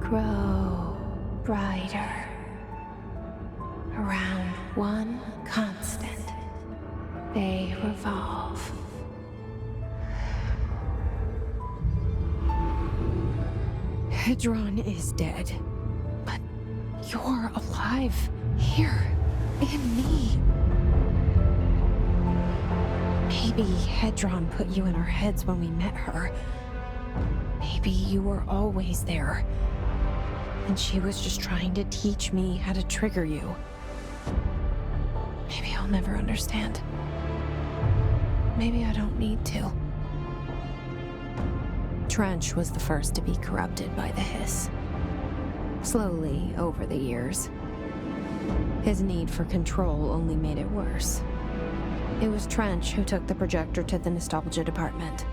grow brighter around one constant. They revolve. Hedron is dead, but you're alive here in me. Maybe Hedron put you in our heads when we met her. Maybe you were always there, and she was just trying to teach me how to trigger you. Maybe I'll never understand. Maybe I don't need to. Trench was the first to be corrupted by the hiss. Slowly, over the years. His need for control only made it worse. It was Trench who took the projector to the nostalgia department.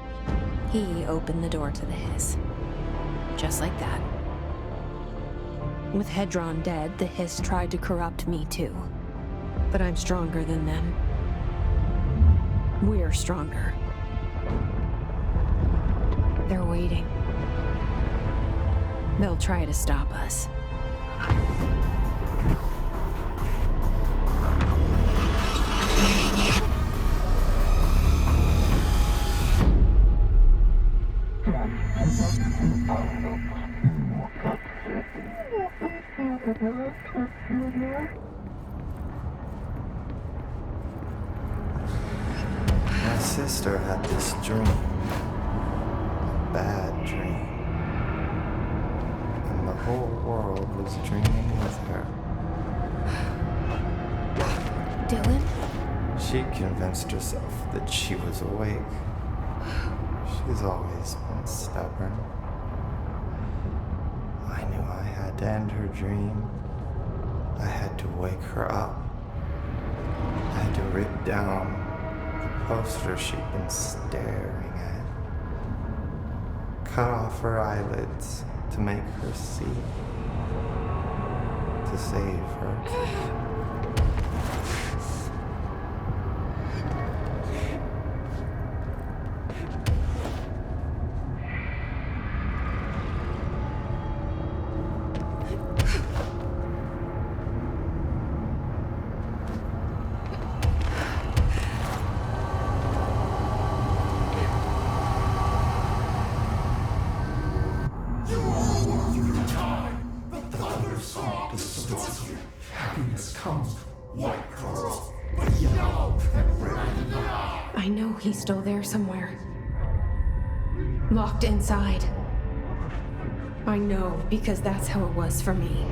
He opened the door to the hiss. Just like that. With Hedron dead, the hiss tried to corrupt me too. But I'm stronger than them. We're stronger. They're waiting. They'll try to stop us. My sister had this dream. A bad dream. And the whole world was dreaming with her. Dylan? She convinced herself that she was awake. She's always been stubborn. I knew I had to end her dream. I had to wake her up. I had to rip down the poster she'd been staring at. Cut off her eyelids to make her see. To save her. I know he's still there somewhere. Locked inside. I know, because that's how it was for me.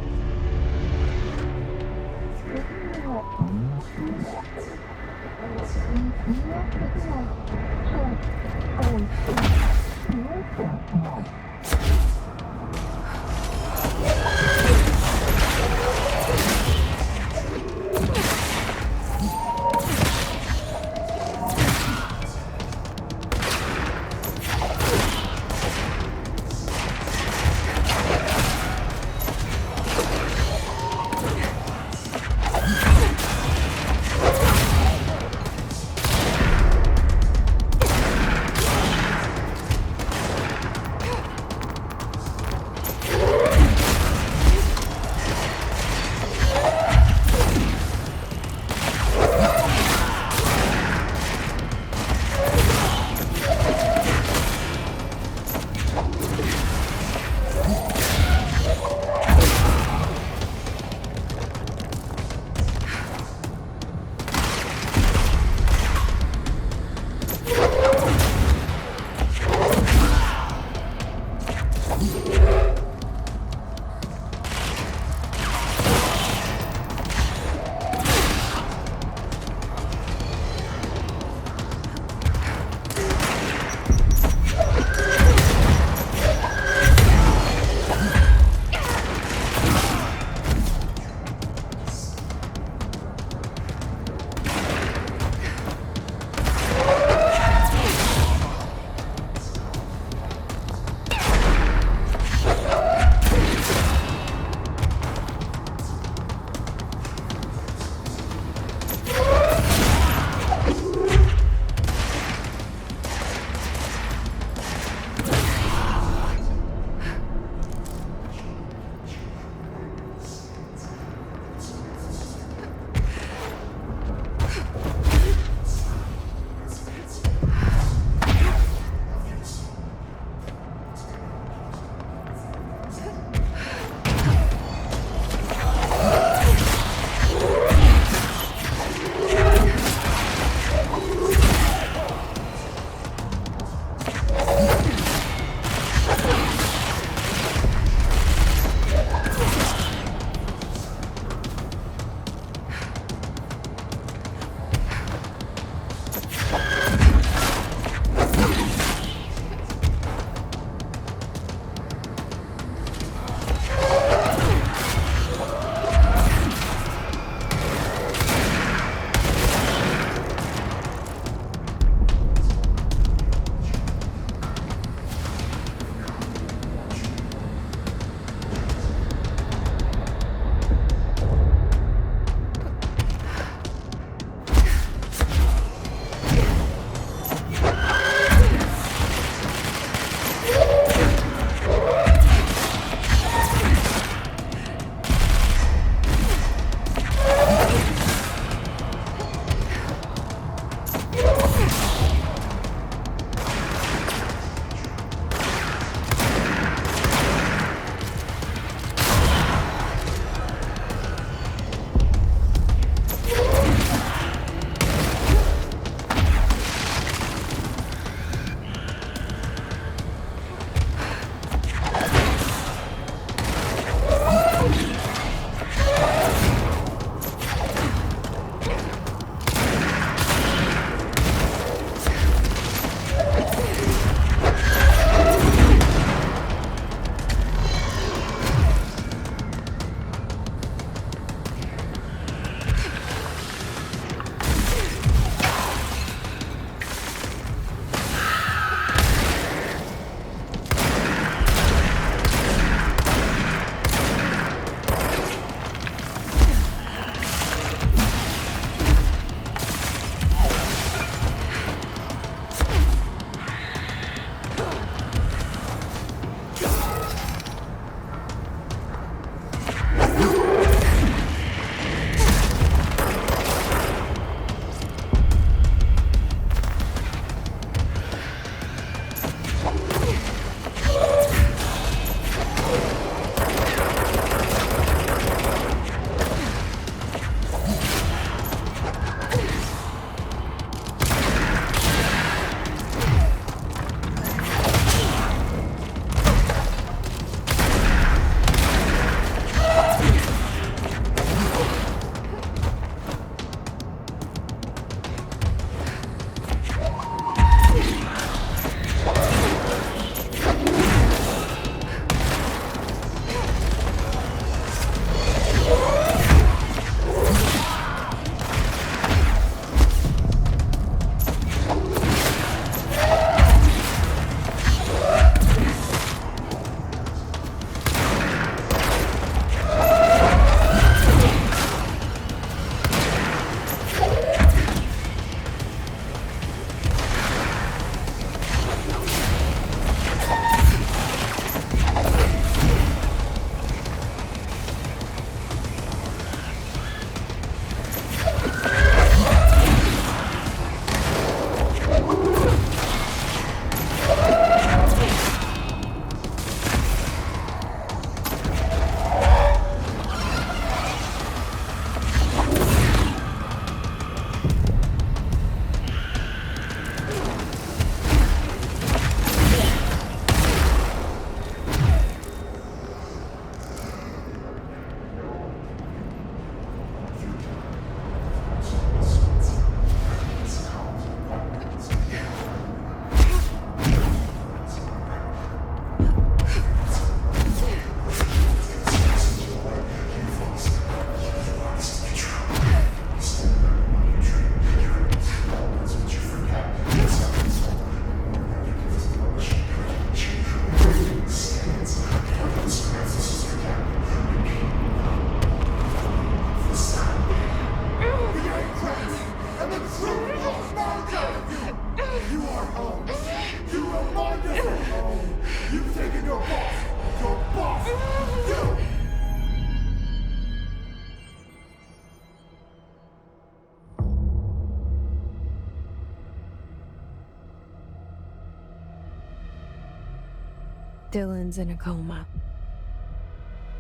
Dylan's in a coma.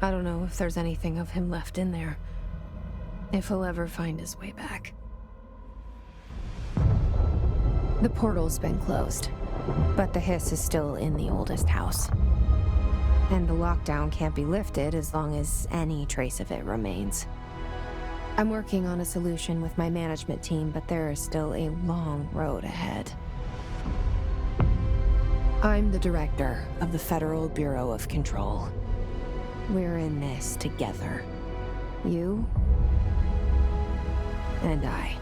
I don't know if there's anything of him left in there. If he'll ever find his way back. The portal's been closed, but the hiss is still in the oldest house. And the lockdown can't be lifted as long as any trace of it remains. I'm working on a solution with my management team, but there is still a long road ahead. I'm the director of the Federal Bureau of Control. We're in this together. You and I.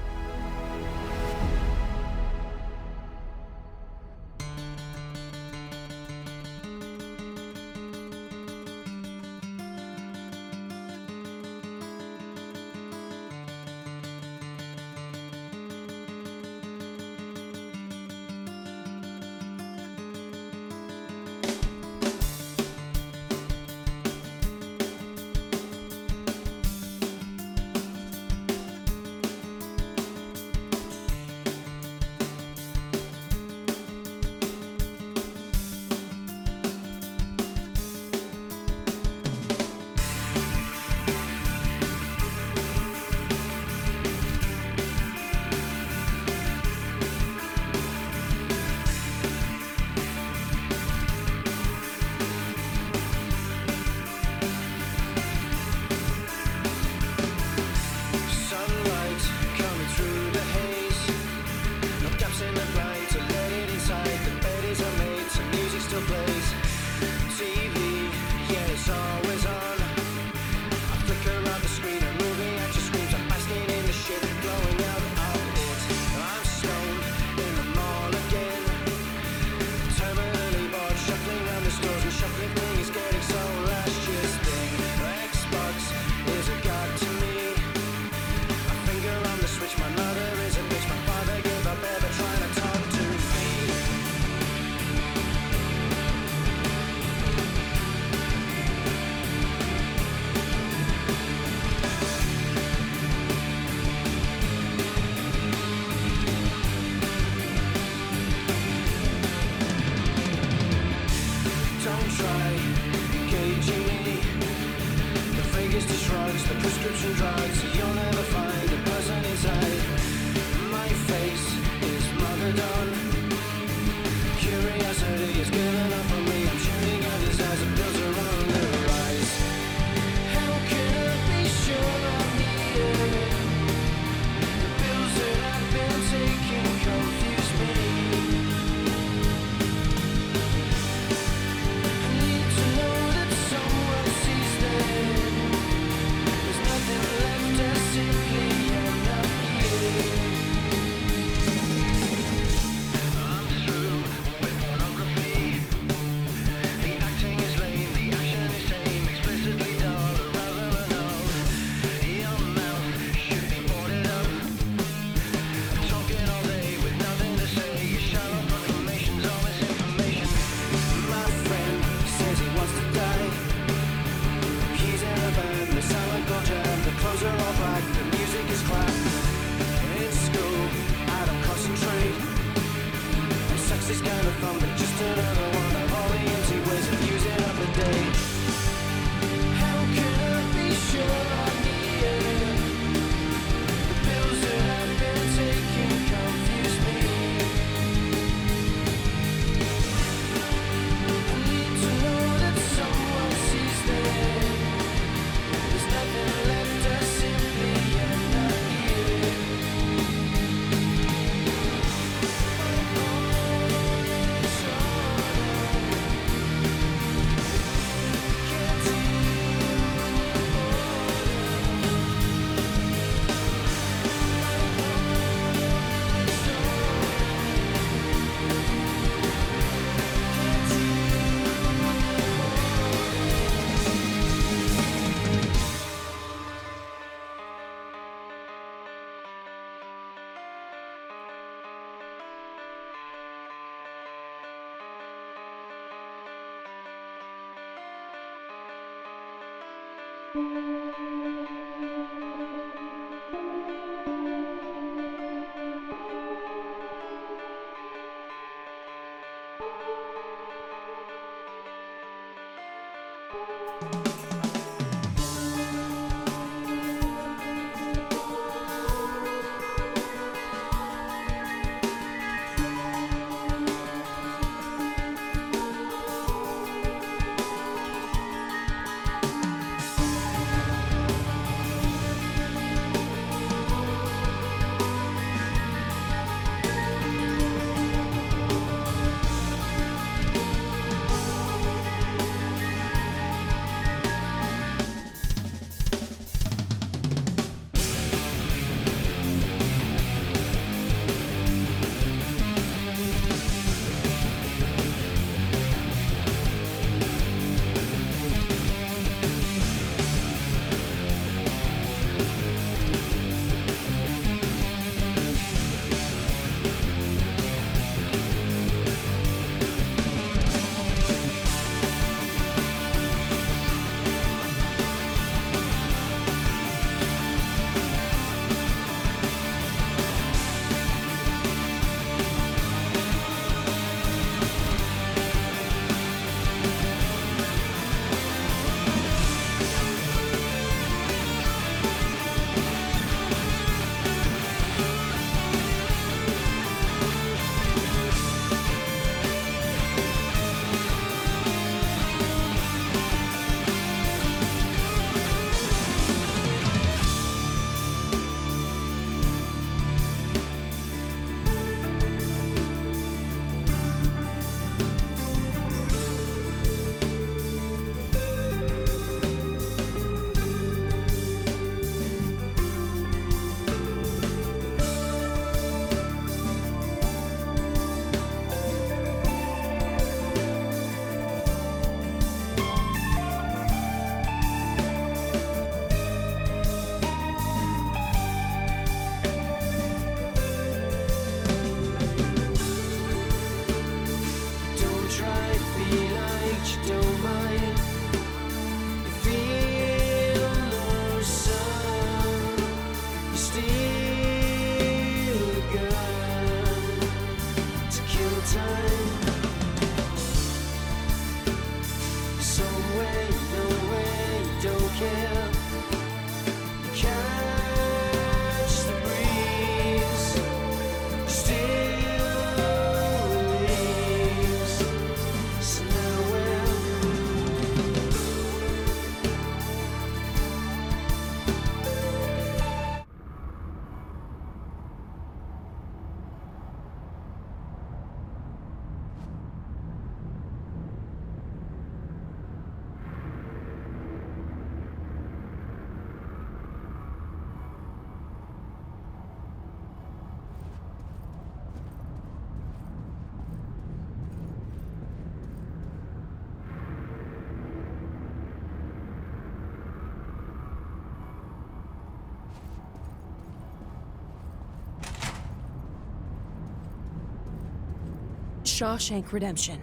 Shawshank Redemption.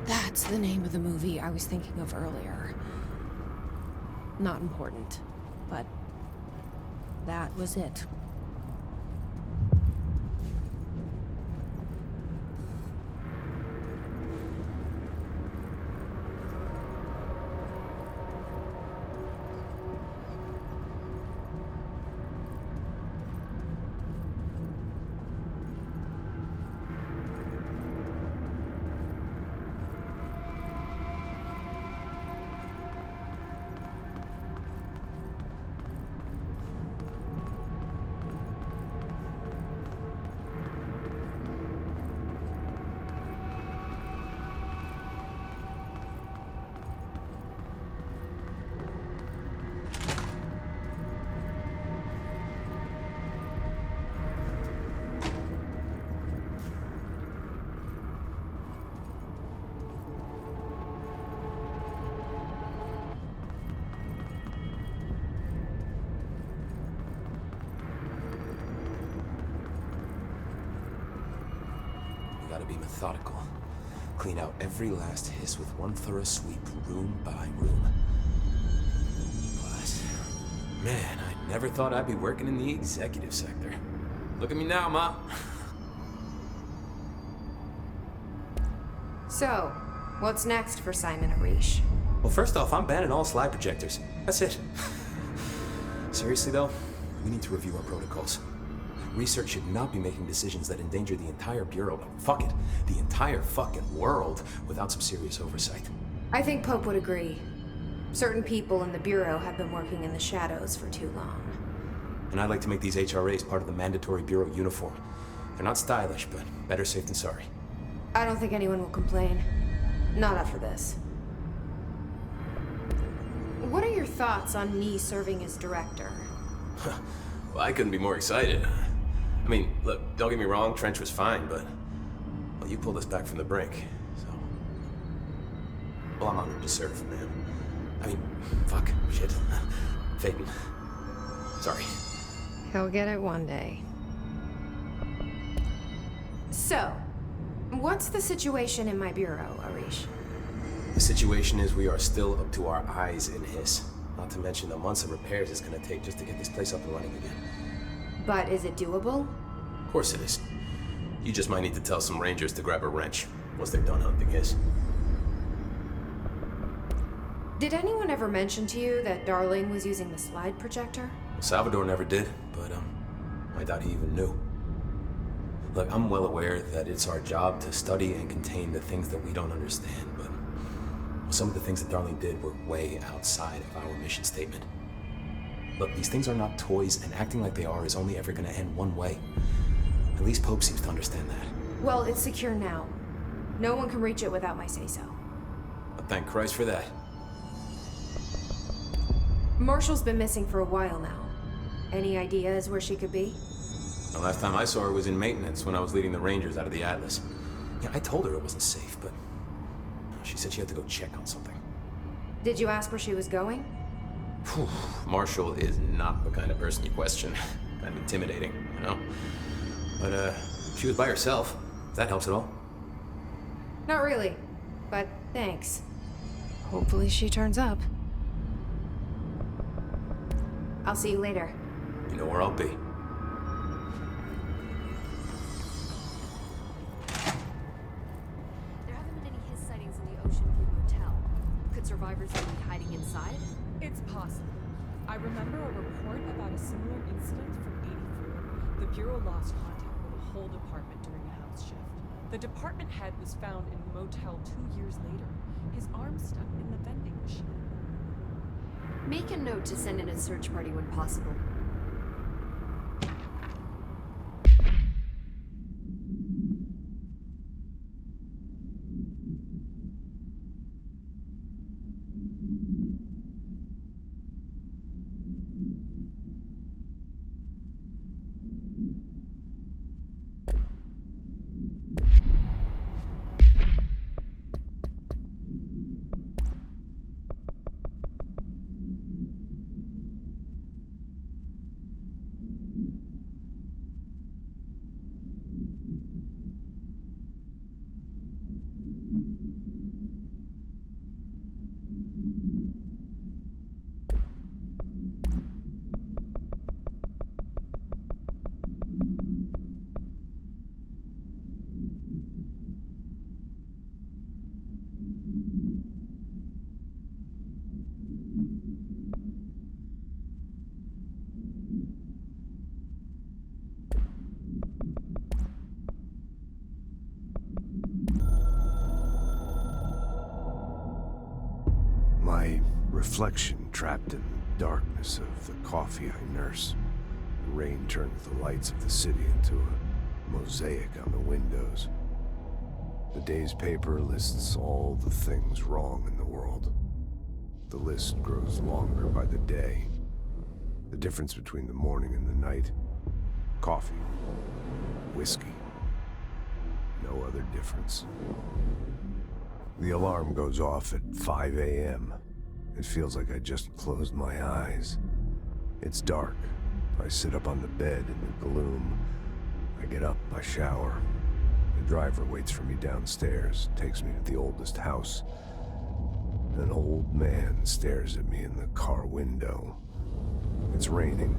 That's the name of the movie I was thinking of earlier. Not important, but that was it. Gotta be methodical. Clean out every last hiss with one thorough sweep, room by room. But, man, I never thought I'd be working in the executive sector. Look at me now, Ma. So, what's next for Simon Arish? Well, first off, I'm banning all slide projectors. That's it. Seriously, though, we need to review our protocols. Research should not be making decisions that endanger the entire Bureau, fuck it, the entire fucking world, without some serious oversight. I think Pope would agree. Certain people in the Bureau have been working in the shadows for too long. And I'd like to make these HRAs part of the mandatory Bureau uniform. They're not stylish, but better safe than sorry. I don't think anyone will complain. Not after this. What are your thoughts on me serving as director? Well, I couldn't be more excited. I mean, look, don't get me wrong, Trench was fine, but... Well, you pulled us back from the brink, so... Well, I'm honored to serve, man. I mean, fuck, shit. Phaeton. Sorry. He'll get it one day. So, what's the situation in my bureau, Arish? The situation is we are still up to our eyes in Hiss. Not to mention the months of repairs it's gonna take just to get this place up and running again. But is it doable? Of course it is. You just might need to tell some rangers to grab a wrench once they're done hunting Hiss. Did anyone ever mention to you that Darling was using the slide projector? Well, Salvador never did, but I doubt he even knew. Look, I'm well aware that it's our job to study and contain the things that we don't understand, but some of the things that Darling did were way outside of our mission statement. Look, these things are not toys, and acting like they are is only ever gonna end one way. At least Pope seems to understand that. Well, it's secure now. No one can reach it without my say-so. But thank Christ for that. Marshall's been missing for a while now. Any ideas where she could be? The last time I saw her was in maintenance when I was leading the Rangers out of the Atlas. Yeah, I told her it wasn't safe, but she said she had to go check on something. Did you ask where she was going? Whew, Marshall is not the kind of person you question. Kind of intimidating, you know? But, she was by herself. If that helps at all. Not really, but thanks. Hopefully she turns up. I'll see you later. You know where I'll be. There haven't been any Hiss sightings in the Ocean View Motel. Could survivors be hiding inside? It's possible. I remember a report about a similar incident from '84. The Bureau lost contact with the whole department during a house shift. The department head was found in the motel 2 years later, his arm stuck in the vending machine. Make a note to send in a search party when possible. My reflection trapped in the darkness of the coffee I nurse. The rain turns the lights of the city into a mosaic on the windows. The day's paper lists all the things wrong in the world. The list grows longer by the day. The difference between the morning and the night. Coffee. Whiskey. No other difference. The alarm goes off at 5 a.m. It feels like I just closed my eyes. It's dark. I sit up on the bed in the gloom. I get up, I shower. The driver waits for me downstairs, takes me to the oldest house. An old man stares at me in the car window. It's raining.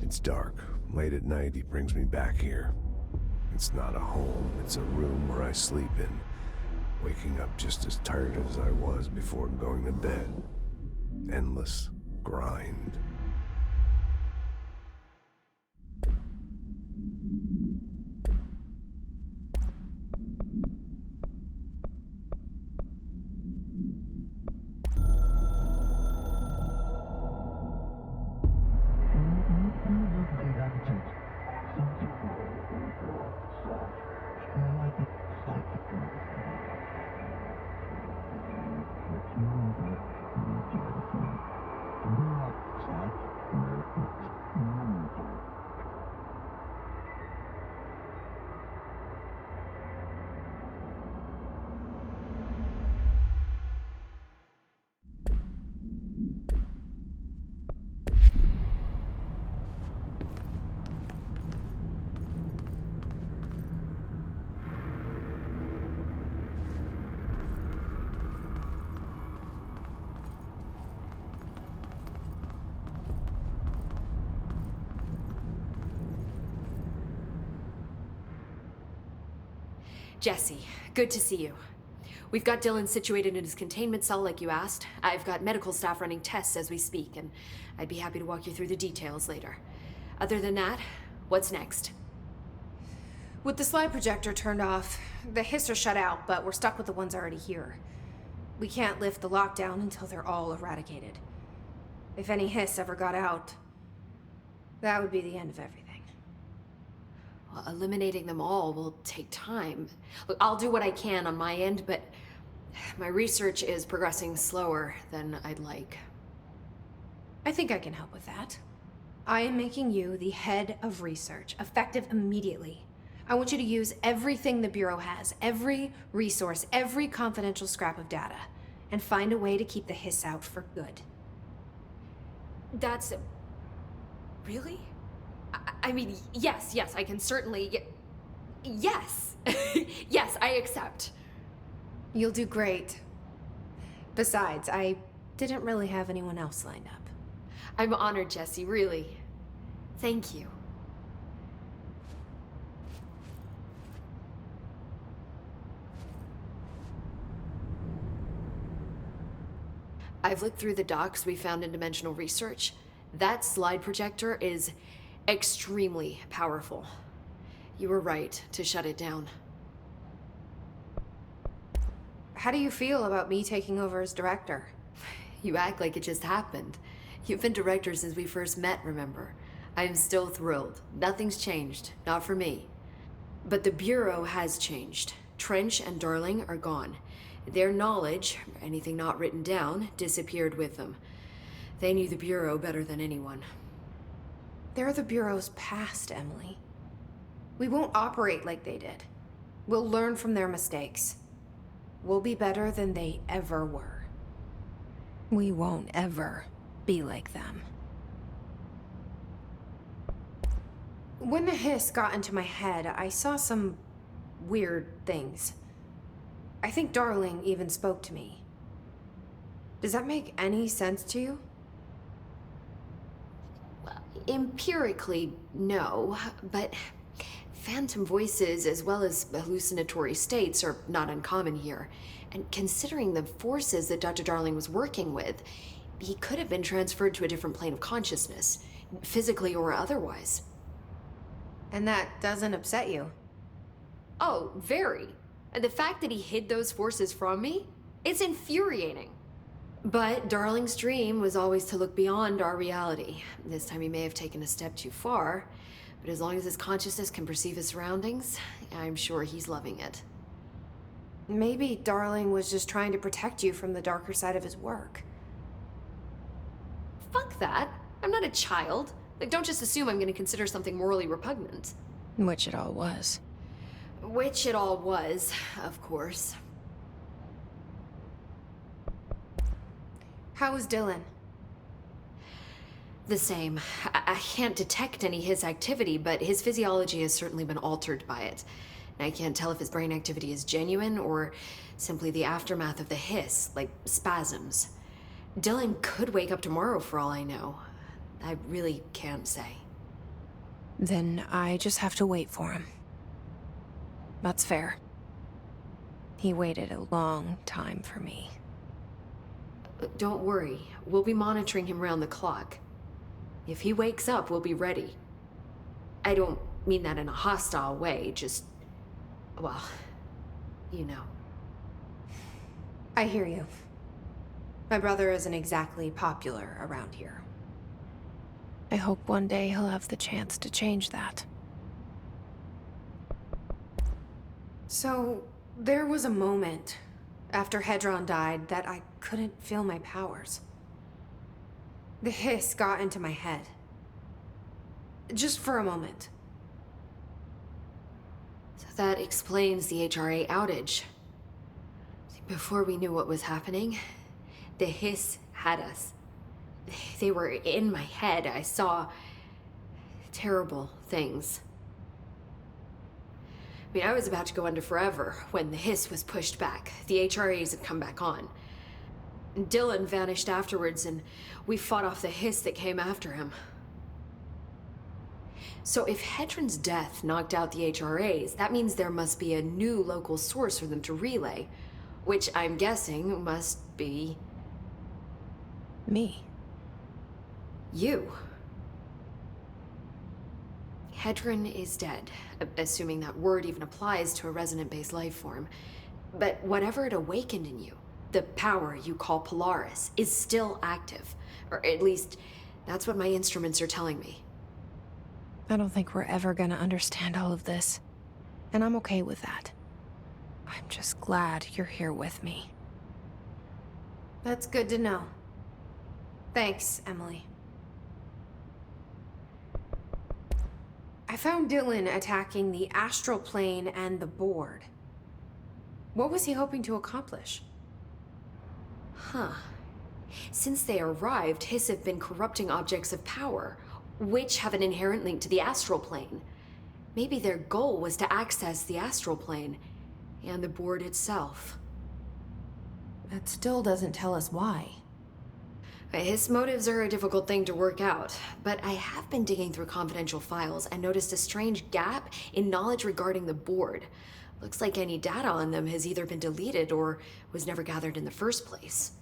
It's dark. Late at night, he brings me back here. It's not a home. It's a room where I sleep in. waking up just as tired as I was before going to bed. Endless grind. Jesse, good to see you. We've got Dylan situated in his containment cell like you asked. I've got medical staff running tests as we speak, and I'd be happy to walk you through the details later. Other than that, what's next? With the slide projector turned off, the hiss are shut out, but we're stuck with the ones already here. We can't lift the lockdown until they're all eradicated. If any hiss ever got out, that would be the end of everything. Well, eliminating them all will take time. Look, I'll do what I can on my end, but my research is progressing slower than I'd like. I think I can help with that. I am making you the head of research, effective immediately. I want you to use everything the Bureau has, every resource, every confidential scrap of data, and find a way to keep the hiss out for good. That's... really? I mean, yes, I can certainly... Yes! Yes, I accept. You'll do great. Besides, I didn't really have anyone else lined up. I'm honored, Jesse, really. Thank you. I've looked through the docs we found in Dimensional Research. That slide projector is extremely powerful. You were right to shut it down. How do you feel about me taking over as director? You act like it just happened. You've been director since we first met, remember? I'm still thrilled. Nothing's changed. Not for me. But the Bureau has changed. Trench and Darling are gone. Their knowledge, anything not written down, disappeared with them. They knew the Bureau better than anyone. They're the Bureau's past, Emily. We won't operate like they did. We'll learn from their mistakes. We'll be better than they ever were. We won't ever be like them. When the hiss got into my head, I saw some weird things. I think Darling even spoke to me. Does that make any sense to you? Empirically, no, but phantom voices as well as hallucinatory states are not uncommon here. And considering the forces that Dr. Darling was working with, he could have been transferred to a different plane of consciousness, physically or otherwise. And that doesn't upset you? Oh, very. And the fact that he hid those forces from me, it's infuriating. But Darling's dream was always to look beyond our reality. This time he may have taken a step too far, but as long as his consciousness can perceive his surroundings, I'm sure he's loving it. Maybe Darling was just trying to protect you from the darker side of his work. Fuck that. I'm not a child. Like, don't just assume I'm going to consider something morally repugnant. Which it all was. Which it all was, of course. How is Dylan? The same. I can't detect any his activity, but his physiology has certainly been altered by it. And I can't tell if his brain activity is genuine or simply the aftermath of the hiss, like spasms. Dylan could wake up tomorrow for all I know. I really can't say. Then I just have to wait for him. That's fair. He waited a long time for me. Don't worry. We'll be monitoring him round the clock. If he wakes up, we'll be ready. I don't mean that in a hostile way, just... well, you know. I hear you. My brother isn't exactly popular around here. I hope one day he'll have the chance to change that. So, there was a moment after Hedron died that I couldn't feel my powers. The hiss got into my head. Just for a moment. So that explains the HRA outage. Before we knew what was happening, the hiss had us. They were in my head. I saw terrible things. I mean, I was about to go under forever when the hiss was pushed back. The HRAs had come back on. Dylan vanished afterwards, and we fought off the hiss that came after him. So if Hedron's death knocked out the HRAs, that means there must be a new local source for them to relay, which I'm guessing must be... me. you. Hedron is dead, assuming that word even applies to a resonant-based life form. But whatever it awakened in you, the power you call Polaris, is still active. Or at least, that's what my instruments are telling me. I don't think we're ever gonna understand all of this. And I'm okay with that. I'm just glad you're here with me. That's good to know. Thanks, Emily. I found Dylan attacking the astral plane and the board. What was he hoping to accomplish? Huh. Since they arrived, Hiss have been corrupting objects of power, which have an inherent link to the astral plane. Maybe their goal was to access the astral plane and the board itself. That still doesn't tell us why. His motives are a difficult thing to work out, but I have been digging through confidential files and noticed a strange gap in knowledge regarding the board. Looks like any data on them has either been deleted or was never gathered in the first place.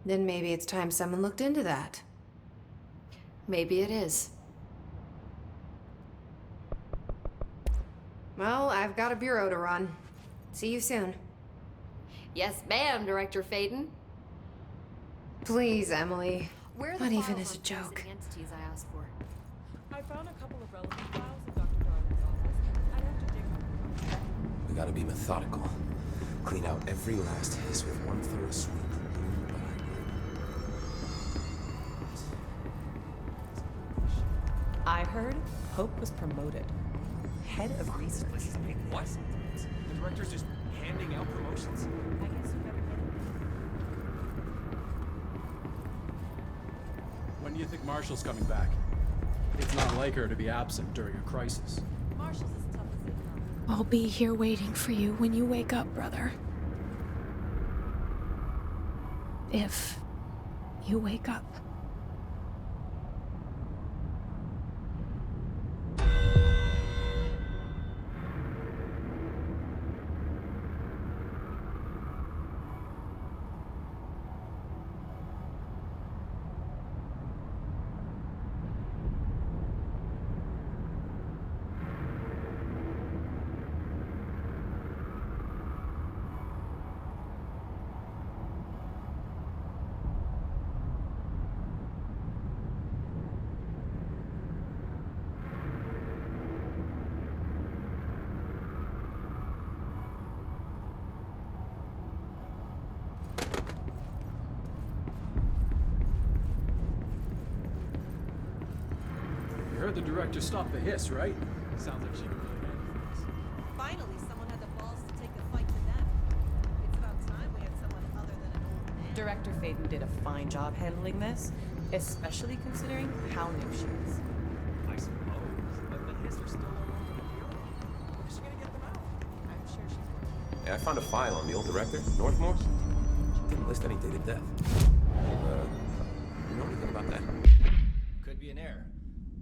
Then maybe it's time someone looked into that. Maybe it is. Well, I've got a bureau to run. See you soon. Yes, ma'am, Director Faden. Please, Emily. Where are the Not even files as a on joke. the entities I asked for? I found a couple of relevant files in Dr. Darling's office. I'd have to dig them. We gotta be methodical. Clean out every last hiss with one thorough sweep. I heard Hope was promoted. Head of research. What? The director's just handing out promotions? I guess you better get it. When do you think Marshall's coming back? It's not like her to be absent during a crisis. Marshall's as tough as they come. I'll be here waiting for you when you wake up, brother. If you wake up. You heard the director stop the hiss, right? Sounds like she can really handle things. Finally, someone had the balls to take the fight to them. It's about time we had someone other than an old man. Director Faden did a fine job handling this, especially considering how new she is. I suppose, but the hiss are still all over the bureau. When is she gonna get them out? I'm sure she's working. Hey, I found a file on the old director, Northmore. Didn't list any dated death. You know anything about that? Could be an error.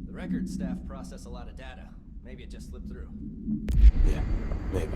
The record staff process a lot of data. Maybe it just slipped through. Yeah, maybe.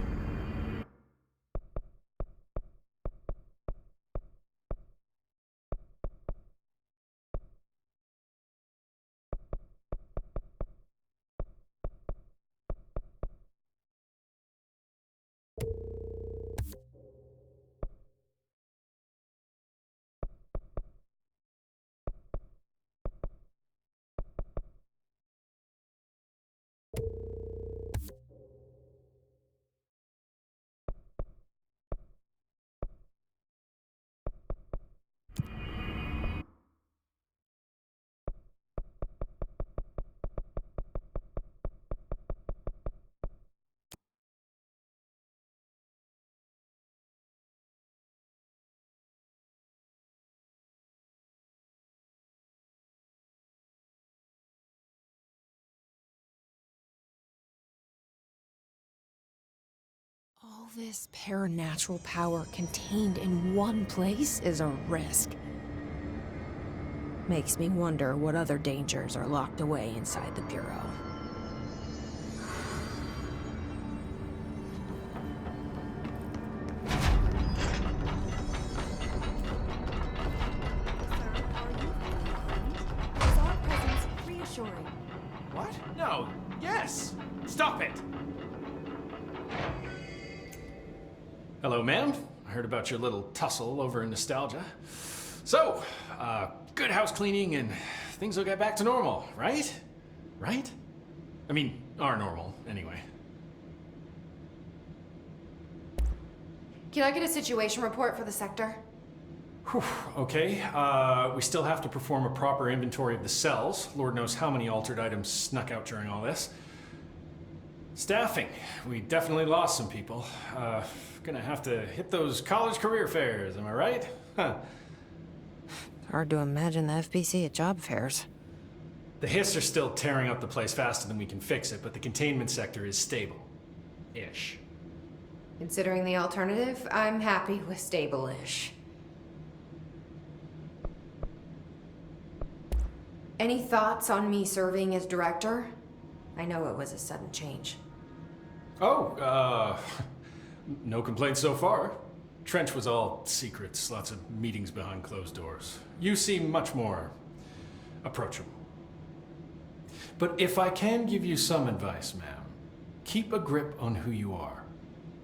this paranatural power contained in one place is a risk. Makes me wonder what other dangers are locked away inside the Bureau. Is our presence reassuring? What? No. Yes. Stop it. Hello, ma'am. I heard about your little tussle over in nostalgia. So, good house cleaning and things will get back to normal, right? Right? I mean, are normal, anyway. Can I get a situation report for the sector? Whew, okay, we still have to perform a proper inventory of the cells. Lord knows how many altered items snuck out during all this. Staffing. We definitely lost some people. Gonna have to hit those college career fairs, am I right? Huh. Hard to imagine the FBC at job fairs. The Hiss are still tearing up the place faster than we can fix it, but the containment sector is stable. Ish. Considering the alternative, I'm happy with stable-ish. Any thoughts on me serving as director? I know it was a sudden change. Oh, no complaints so far. Trench was all secrets, lots of meetings behind closed doors. You seem much more approachable. But if I can give you some advice, ma'am, keep a grip on who you are.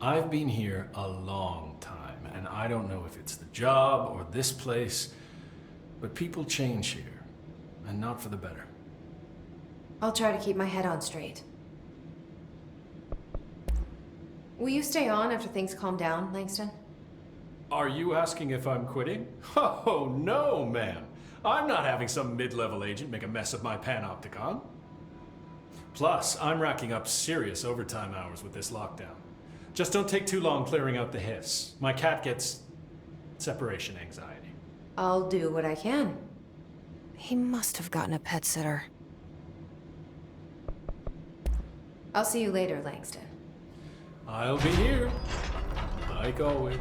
I've been here a long time, and I don't know if it's the job or this place, but people change here, and not for the better. I'll try to keep my head on straight. Will you stay on after things calm down, Langston? Are you asking if I'm quitting? Oh, no, ma'am. I'm not having some mid-level agent make a mess of my panopticon. Plus, I'm racking up serious overtime hours with this lockdown. Just don't take too long clearing out the Hiss. My cat gets separation anxiety. I'll do what I can. He must have gotten a pet sitter. I'll see you later, Langston. I'll be here, like always.